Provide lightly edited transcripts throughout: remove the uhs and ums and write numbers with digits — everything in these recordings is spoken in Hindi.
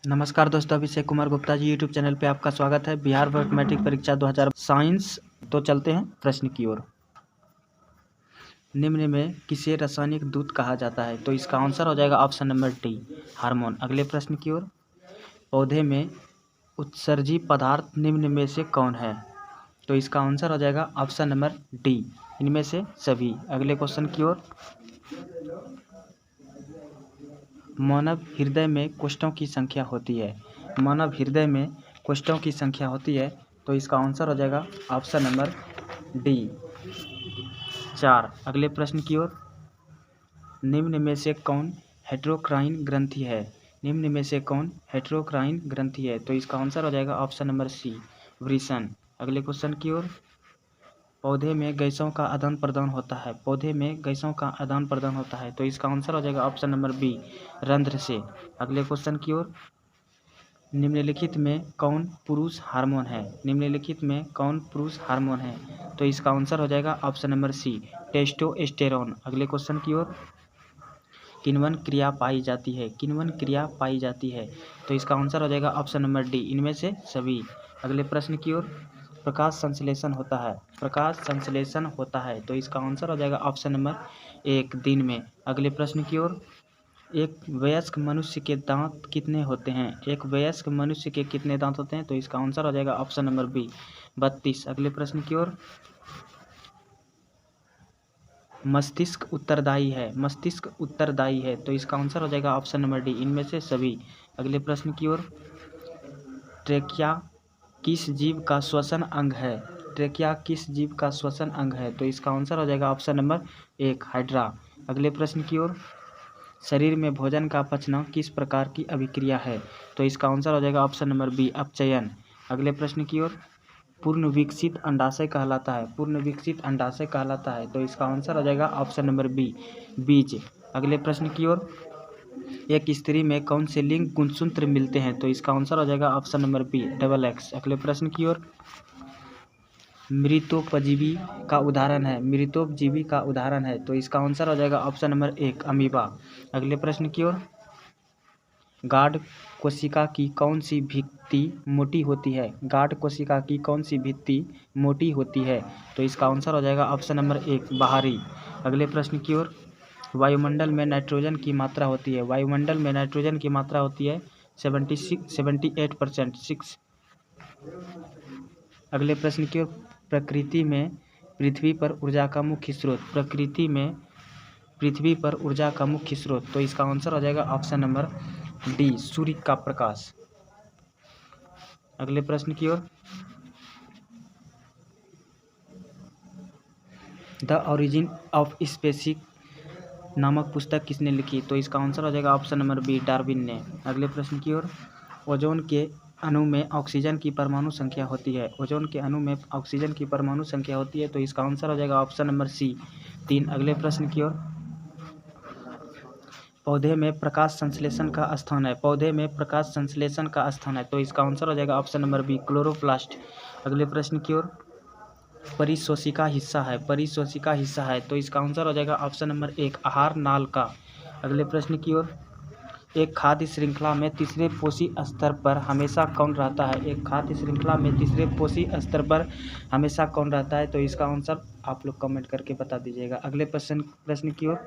नमस्कार दोस्तों, अभिषेक कुमार गुप्ता जी यूट्यूब चैनल पे आपका स्वागत है। बिहार बोर्ड मैट्रिक परीक्षा 2000 साइंस। तो चलते हैं प्रश्न की ओर। निम्न में किसे रासायनिक दूत कहा जाता है? तो इसका आंसर हो जाएगा ऑप्शन नंबर डी, हार्मोन। अगले प्रश्न की ओर। पौधे में उत्सर्जी पदार्थ निम्न में से कौन है? तो इसका आंसर हो जाएगा ऑप्शन नंबर डी, इनमें से सभी। अगले क्वेश्चन की ओर। मानव हृदय में कोष्ठों की संख्या होती है। मानव हृदय में कोष्ठों की संख्या होती है, तो इसका आंसर हो जाएगा ऑप्शन नंबर डी, 4। अगले प्रश्न की ओर। निम्न में से कौन हेटेरोक्राइन ग्रंथि है? निम्न में से कौन हेटेरोक्राइन ग्रंथि है? तो इसका आंसर हो जाएगा ऑप्शन नंबर सी, वृषण। अगले क्वेश्चन की ओर। पौधे में गैसों का आदान प्रदान होता है। पौधे में गैसों का आदान प्रदान होता है, तो इसका आंसर हो जाएगा ऑप्शन नंबर बी, रंध्र से। अगले क्वेश्चन की ओर। निम्नलिखित में कौन पुरुष हार्मोन है? निम्नलिखित में कौन पुरुष हार्मोन है? तो इसका आंसर हो जाएगा ऑप्शन नंबर सी, टेस्टोस्टेरोन। अगले क्वेश्चन की ओर। किण्वन क्रिया पाई जाती है। किण्वन क्रिया पाई जाती है, तो इसका आंसर हो जाएगा ऑप्शन नंबर डी, इनमें से सभी। अगले प्रश्न की ओर। प्रकाश संश्लेषण होता है। प्रकाश संश्लेषण होता है, तो इसका आंसर हो जाएगा ऑप्शन नंबर एक, दिन में। अगले प्रश्न की ओर। एक वयस्क मनुष्य के दांत कितने होते हैं? एक वयस्क मनुष्य के कितने दांत होते हैं? तो इसका आंसर हो जाएगा ऑप्शन नंबर बी, 32। अगले प्रश्न की ओर। मस्तिष्क उत्तरदायी है। मस्तिष्क उत्तरदायी है, तो इसका आंसर हो जाएगा ऑप्शन नंबर डी, इनमें से सभी। अगले प्रश्न की ओर। ट्रेकिया किस जीव का श्वसन अंग है? ट्रेकिया किस जीव का श्वसन अंग है? तो इसका आंसर हो जाएगा ऑप्शन नंबर एक, हाइड्रा। अगले प्रश्न की ओर। शरीर में भोजन का पचना किस प्रकार की अभिक्रिया है? तो इसका आंसर हो जाएगा ऑप्शन नंबर बी, अपचयन। अगले प्रश्न की ओर। पूर्ण विकसित अंडाशय कहलाता है। पूर्ण विकसित अंडाशय कहलाता है, तो इसका आंसर हो जाएगा ऑप्शन नंबर बी, बीज। अगले प्रश्न की ओर। एक स्त्री में कौन से लिंग गुणसूत्र मिलते हैं? तो इसका आंसर हो जाएगा ऑप्शन नंबर बी, XX। अगले प्रश्न की ओर। मृतोपजीवी का उदाहरण है। मृतोपजीवी का उदाहरण है, तो इसका आंसर हो जाएगा ऑप्शन नंबर एक, अमीबा। अगले प्रश्न की ओर। गाढ़ कोशिका की कौन सी भित्ति मोटी होती है? गाढ़ कोशिका की कौन सी भित्ति मोटी होती है? तो इसका आंसर हो जाएगा ऑप्शन नंबर एक, बाहरी। अगले प्रश्न की ओर। वायुमंडल में नाइट्रोजन की मात्रा होती है। वायुमंडल में नाइट्रोजन की मात्रा होती है 78%, 6। अगले प्रश्न की ओर। प्रकृति में पृथ्वी पर ऊर्जा का मुख्य स्रोत। प्रकृति में पृथ्वी पर ऊर्जा का मुख्य स्रोत, तो इसका आंसर हो जाएगा ऑप्शन नंबर डी, सूर्य का प्रकाश। अगले प्रश्न की ओर। द ओरिजिन ऑफ स्पेसीज नामक पुस्तक किसने लिखी? तो इसका आंसर हो जाएगा ऑप्शन नंबर बी, डार्विन ने। अगले प्रश्न की ओर। ओजोन के अणु में ऑक्सीजन की परमाणु संख्या होती है। ओजोन के अणु में ऑक्सीजन की परमाणु संख्या होती है, तो इसका आंसर हो जाएगा ऑप्शन नंबर सी, 3। अगले प्रश्न की ओर। पौधे में प्रकाश संश्लेषण का स्थान है। पौधे में प्रकाश संश्लेषण का स्थान है, तो इसका आंसर हो जाएगा ऑप्शन नंबर बी, क्लोरोप्लास्ट। अगले प्रश्न की ओर। परिशोषिका हिस्सा है। परिशोषिका हिस्सा है, तो इसका आंसर हो जाएगा ऑप्शन नंबर एक, आहार नाल का। अगले प्रश्न की ओर। एक खाद्य श्रृंखला में तीसरे पोषी स्तर पर हमेशा कौन रहता है? एक खाद्य श्रृंखला में तीसरे पोषी स्तर पर हमेशा कौन रहता है? तो इसका आंसर आप लोग कमेंट करके बता दीजिएगा। अगले प्रश्न की ओर।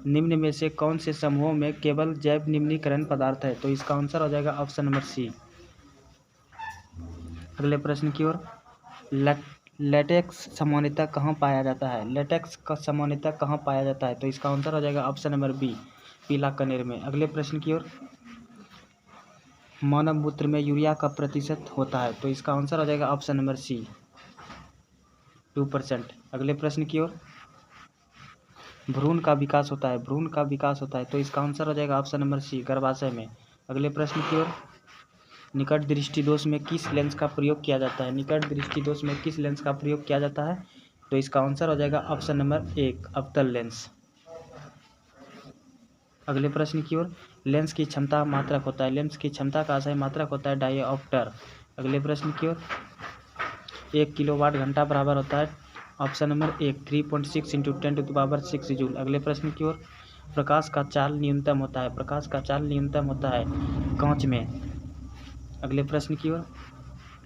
निम्न में से कौन से समूहों में केवल जैव निम्नीकरण पदार्थ है? तो इसका आंसर हो जाएगा ऑप्शन नंबर सी। अगले प्रश्न की ओर। लेटेक्स सामान्यतः कहाँ पाया जाता है? लेटेक्स का सामान्यतः कहाँ पाया जाता है? तो इसका आंसर हो जाएगा ऑप्शन नंबर बी, पीला कनेर में। अगले प्रश्न की ओर। मानव मूत्र में यूरिया का प्रतिशत होता है, तो इसका आंसर हो जाएगा ऑप्शन नंबर सी, 2%। अगले प्रश्न की ओर। भ्रूण का विकास होता है। भ्रूण का विकास होता है, तो इसका आंसर हो जाएगा ऑप्शन नंबर सी, गर्भाशय में। अगले प्रश्न की ओर। निकट दृष्टि दोष में किस लेंस का प्रयोग किया जाता है? निकट दृष्टि दोष में किस लेंस का प्रयोग किया जाता है? तो इसका आंसर हो जाएगा ऑप्शन नंबर एक, अवतल लेंस। अगले प्रश्न की ओर। लेंस की क्षमता मात्रक होता है। लेंस की क्षमता का आशय मात्रक होता है डायोप्टर। अगले प्रश्न की ओर। 1 किलोवाट घंटा बराबर होता है ऑप्शन नंबर एक, 3.6 × 10⁶ जूल। अगले प्रश्न की ओर। प्रकाश का चाल न्यूनतम होता है, प्रकाश का चाल न्यूनतम होता है कांच में। अगले प्रश्न की ओर,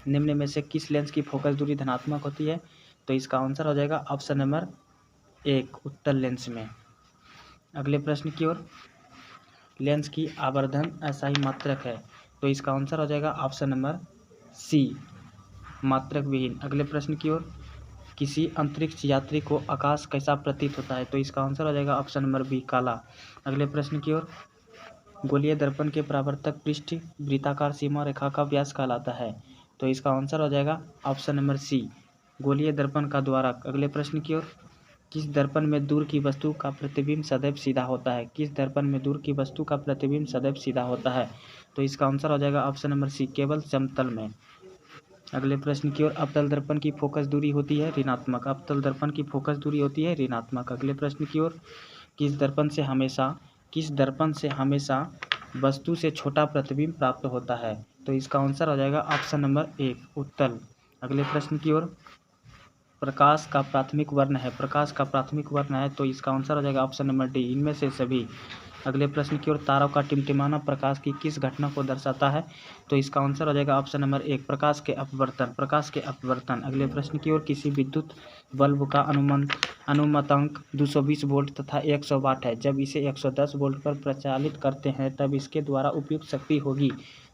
निम्न में से किस लेंस की फोकस दूरी धनात्मक होती है? तो इसका आंसर हो जाएगा ऑप्शन नंबर 1, उत्तल लेंस में। अगले प्रश्न की ओर, लेंस की आवर्धन अस्थायी मात्रक है, तो इसका आंसर हो जाएगा ऑप्शन नंबर सी, मात्रक विहीन। अगले प्रश्न की ओर, किसी अंतरिक्ष यात्री को आकाश कैसा प्रतीत होता है? तो इसका आंसर हो जाएगा ऑप्शन नंबर बी, काला। अगले प्रश्न की ओर, गोलीय दर्पण के परावर्तक पृष्ठ वृत्ताकार सीमा रेखा का व्यास कहलाता है, तो इसका आंसर हो जाएगा ऑप्शन नंबर सी, गोलीय दर्पण का द्वारक। अगले प्रश्न की ओर, किस दर्पण में दूर की वस्तु का प्रतिबिंब सदैव सीधा होता है? किस दर्पण में दूर की वस्तु का प्रतिबिंब सदैव सीधा होता है? तो इसका आंसर हो जाएगा ऑप्शन नंबर सी, केवल समतल में। अगले प्रश्न की ओर, अवतल दर्पण की फोकस दूरी होती है ऋणात्मक, अवतल दर्पण की फोकस दूरी होती है ऋणात्मक। अगले प्रश्न की ओर, किस दर्पण से हमेशा वस्तु से छोटा प्रतिबिंब प्राप्त होता है? तो इसका आंसर हो जाएगा ऑप्शन नंबर 1, उत्तल। अगले प्रश्न की ओर, प्रकाश का प्राथमिक वर्ण है, प्रकाश का प्राथमिक वर्ण है, तो इसका आंसर हो जाएगा ऑप्शन नंबर डी, इनमें से सभी। अगले प्रश्न की ओर, तारों का टिमटिमाना प्रकाश की किस घटना को दर्शाता है? तो इसका आंसर हो जाएगा ऑप्शन नंबर 1, प्रकाश के अपवर्तन, प्रकाश के अपवर्तन। अगले प्रश्न की ओर, किसी विद्युत बल्ब का अनुमतांक 220 वोल्ट तथा 100 वाट है, जब इसे 110 वोल्ट पर प्रचालित करते हैं तब इसके द्वारा उपयुक्त शक्ति होगी,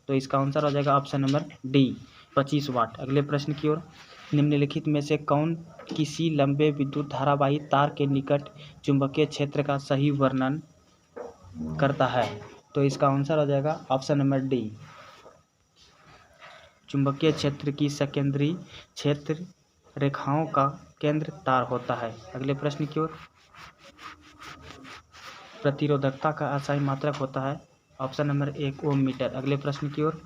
तो इसका आंसर हो जाएगा ऑप्शन नंबर डी, 25 वाट। अगले प्रश्न की ओर, निम्नलिखित में से कौन किसी लंबे विद्युत धारावाही तार के निकट चुंबकीय क्षेत्र का सही वर्णन करता है? तो इसका आंसर हो जाएगा ऑप्शन नंबर डी, चुंबकीय क्षेत्र की सकेंद्री क्षेत्र रेखाओं का केंद्र तार होता है। अगले प्रश्न की ओर, प्रतिरोधकता का अस्थायी मात्रक होता है, ऑप्शन नंबर 1, ओम मीटर। अगले प्रश्न की ओर,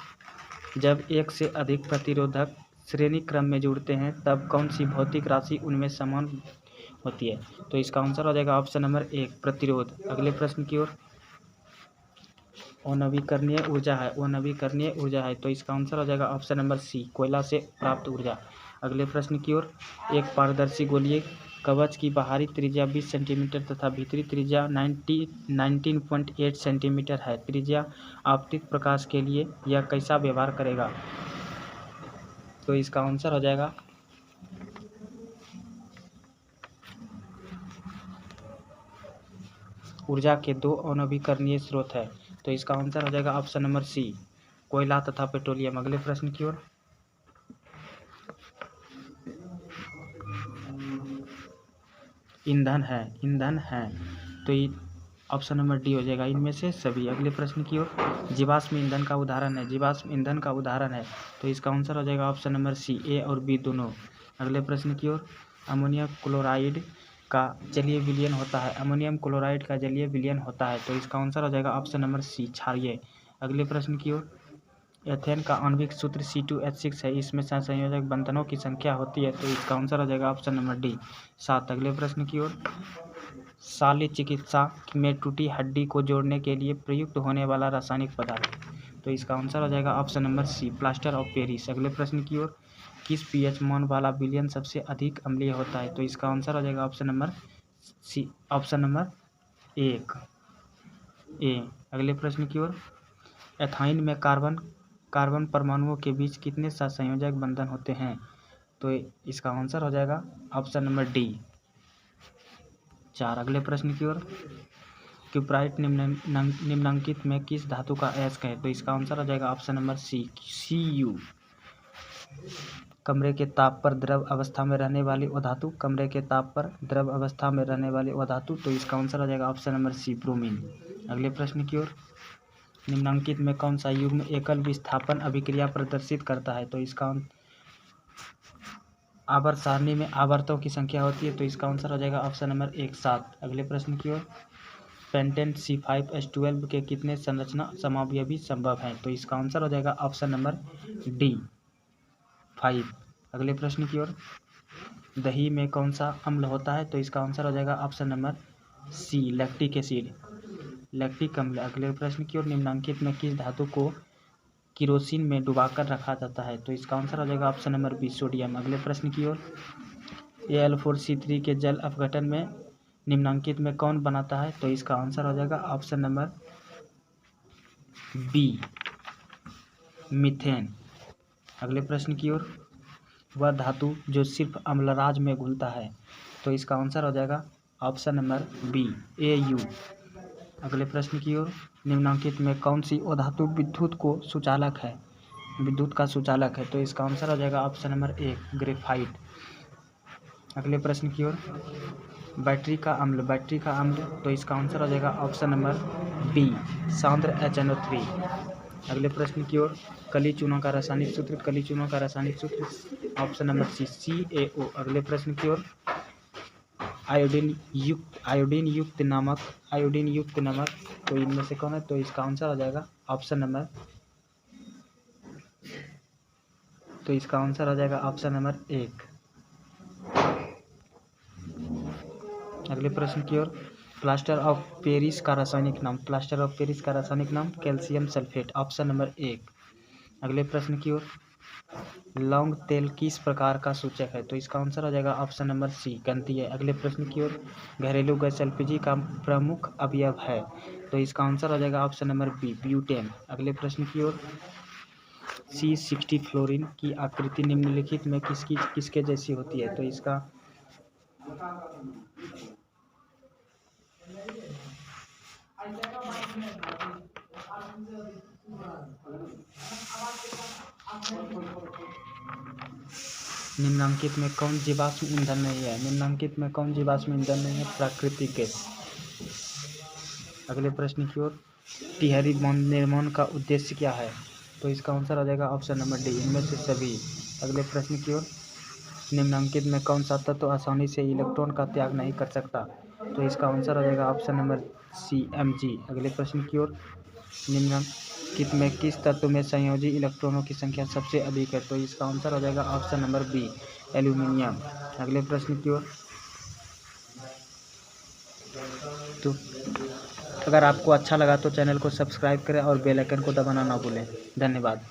जब एक से अधिक प्रतिरोधक श्रेणी क्रम में जुड़ते हैं तब कौन सी भौतिक राशि उनमें समान होती है? तो इसका आंसर हो जाएगा ऑप्शन नंबर 1, प्रतिरोध। अगले प्रश्न की ओर, अनवीकरणीय ऊर्जा है, तो इसका आंसर हो जाएगा ऑप्शन नंबर सी, कोयला से प्राप्त ऊर्जा। अगले प्रश्न की ओर, एक पारदर्शी गोलीय कवच की बाहरी त्रिज्या 20 सेंटीमीटर तथा भीतरी त्रिज्या 19.8 सेंटीमीटर है, त्रिज्या आपतित प्रकाश के लिए यह कैसा व्यवहार करेगा? तो इसका आंसर हो जाएगा ऊर्जा के 2 अनवीकरणीय स्रोत है, तो इसका आंसर हो जाएगा ऑप्शन नंबर सी, कोयला तथा पेट्रोलियम। अगले प्रश्न की ओर, ईंधन है, तो ये ऑप्शन नंबर डी हो जाएगा, इनमें से सभी। अगले प्रश्न की ओर, जीवाश्म ईंधन का उदाहरण है, तो इसका आंसर हो जाएगा ऑप्शन नंबर सी, ए और बी दोनों। अगले प्रश्न की ओर, अमोनियम क्लोराइड का जलीय विलयन होता है, तो इसका आंसर हो जाएगा ऑप्शन नंबर सी, क्षारीय। अगले प्रश्न की ओर, एथेन का आणविक सूत्र C2H6 है, इसमें सहसंयोजक बंधनों की संख्या होती है, तो इसका आंसर हो जाएगा ऑप्शन नंबर डी, 7। अगले प्रश्न की ओर, शल्य चिकित्सा में टूटी हड्डी को जोड़ने के लिए प्रयुक्त होने वाला रासायनिक पदार्थ, तो इसका आंसर हो जाएगा option number C, plaster of Paris. अगले प्रश्न की ओर, किस pH मान वाला विलयन सबसे अधिक अम्लीय होता है? तो इसका आंसर हो जाएगा ऑप्शन नंबर 1, ए। अगले प्रश्न की ओर, एथाइन में कार्बन परमाणुओं के बीच कितने सहसंयोजक बंधन होते हैं? तो इसका आंसर हो जाएगा ऑप्शन नंबर डी, 4। अगले प्रश्न की ओर, क्यूप्राइट निम्नलिखित में किस धातु का अयस्क है? तो इसका आंसर हो जाएगा ऑप्शन नंबर सी, Cu। कमरे के ताप पर द्रव अवस्था में रहने वाली वो धातु, तो इसका आंसर हो जाएगा ऑप्शन नंबर सी, ब्रोमीन। अगले प्रश्न की ओर, निम्नलिखित में कौन सा युग्म एकल विस्थापन अभिक्रिया प्रदर्शित करता है? तो इसका आवर्त सारणी में आवर्तों की संख्या होती है, तो इसका आंसर हो जाएगा ऑप्शन नंबर 1, 7। अगले प्रश्न की ओर, पेंटेंट C5H12 के कितने संरचना समावयवी संभव हैं? तो इसका आंसर हो जाएगा ऑप्शन नंबर डी, 5। अगले प्रश्न की ओर, दही में कौन सा अम्ल होता है? तो इसका आंसर हो जाएगा option number C, lactic acid, lactic अम्ल। अगले प्रश्न की ओर, निम्नलिखित में किस धातु को किरोसिन में डुबाकर रखा जाता है? तो इसका आंसर हो जाएगा ऑप्शन नंबर बी, सोडियम। अगले प्रश्न की ओर, Al4C3 के जल अपघटन में निम्नांकित में कौन बनाता है? तो इसका आंसर हो जाएगा ऑप्शन नंबर बी, मीथेन। अगले प्रश्न की ओर, वह धातु जो सिर्फ अम्लराज में घुलता है। तो इसका आंसर हो जाएगा ऑप्शन नंबर बी, AU। अगले प्रश्न की ओर, निम्नांकित में कौन सी अधातु विद्युत का सुचालक है? तो इसका आंसर हो जाएगा ऑप्शन नंबर ए, ग्रेफाइट। अगले प्रश्न की ओर, बैटरी का अम्ल। तो इसका आंसर हो जाएगा ऑप्शन नंबर बी, सांद्र HNO3। अगले प्रश्न की ओर, कली चूना का रासायनिक सूत्र। Option number C, CaO। अगले प्रश्न की ओर, आयोडीन युक्त नमक। तो इनमें से कौन है? तो इसका आंसर हो जाएगा ऑप्शन नंबर 1। अगले प्रश्न की ओर, प्लास्टर ऑफ पेरिस का रासायनिक नाम। Calcium sulphate. Option number 1। अगले प्रश्न की ओर, लौंग तेल किस प्रकार का सूचक है? तो इसका आंसर हो जाएगा ऑप्शन नंबर सी, गंधीय। अगले प्रश्न की ओर, घरेलू गैस LPG का प्रमुख अवयव है। तो इसका आंसर हो जाएगा ऑप्शन नंबर बी, ब्यूटेन। अगले प्रश्न की ओर, C60 फ्लोरीन की आकृति निम्नलिखित में किसके जैसी होती है? तो इसका निम्नांकित में कौन जीवाश्म ईंधन नहीं है? प्राकृतिक गैस। अगले प्रश्न की ओर, टिहरी बांध निर्माण का उद्देश्य क्या है? तो इसका आंसर हो जाएगा ऑप्शन नंबर डी, इनमें से सभी। अगले प्रश्न की ओर, निम्नांकित में कौन सा तत्व आसानी से इलेक्ट्रॉन का त्याग नहीं कर सकता? तो इसका आंसर हो जाएगा ऑप्शन नंबर सी, Mg। अगले प्रश्न की ओर, निम्नांकित में किस तत्व में संयोजी इलेक्ट्रॉनों की संख्या सबसे अधिक है? तो इसका आंसर हो जाएगा ऑप्शन नंबर बी, एल्यूमिनियम। अगले प्रश्न की ओर, तो अगर आपको अच्छा लगा तो चैनल को सब्सक्राइब करें और बेल आइकन को दबाना ना भूलें। धन्यवाद।